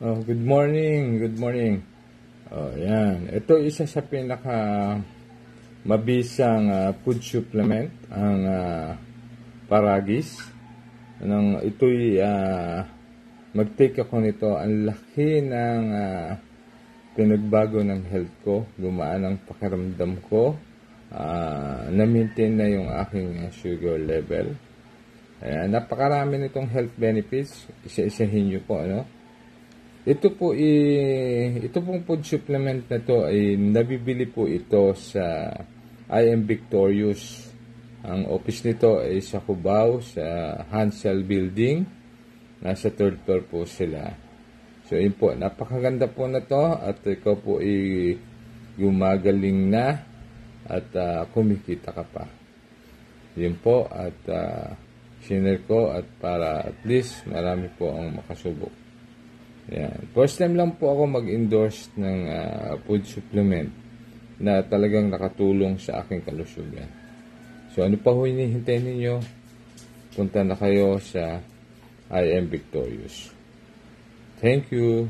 Oh, good morning, good morning. Oh, yan. Ito isa sa pinaka mabisang food supplement, ang Paragis. Ito'y mag-take ako nito. Ang laki ng pinagbago ng health ko. Gumaan ang pakiramdam ko. Na-maintain na yung aking sugar level. Ayan, napakarami nitong health benefits. Isa-isahin nyo po, ano? Ito pong food supplement na to ay nabibili po ito sa I Am Victorious. Ang office nito ay sa Cubao, sa Hansel Building. Nasa third floor po sila. So yun po, napakaganda po na to at ikaw po ay gumagaling na at kumikita ka pa. Yun po at share ko at para at least marami po ang makasubok. Yan. First time lang po ako mag-endorse ng food supplement na talagang nakatulong sa aking kalusugan. So ano pa ho hinihintay ninyo? Punta na kayo sa I Am Victorious. Thank you.